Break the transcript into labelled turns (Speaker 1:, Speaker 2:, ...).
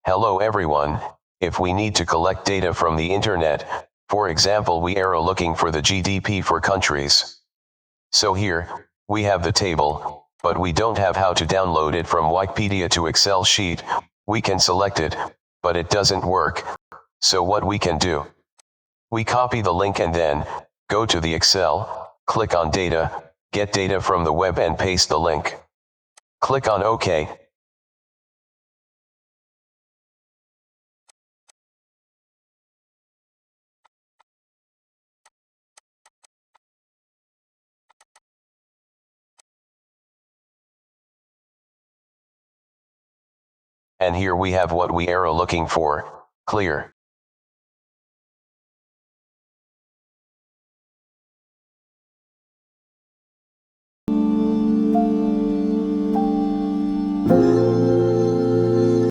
Speaker 1: Hello everyone. If we need to collect data from the internet, for example we are looking for the GDP for countries. So here, we have the table, but we don't have how to download it from Wikipedia to Excel sheet. We can select it, but it doesn't work. So what we can do? We copy the link and then, go to the Excel, click on data, get data from the web and paste the link. Click on OK. And here we have what we are looking for. Clear.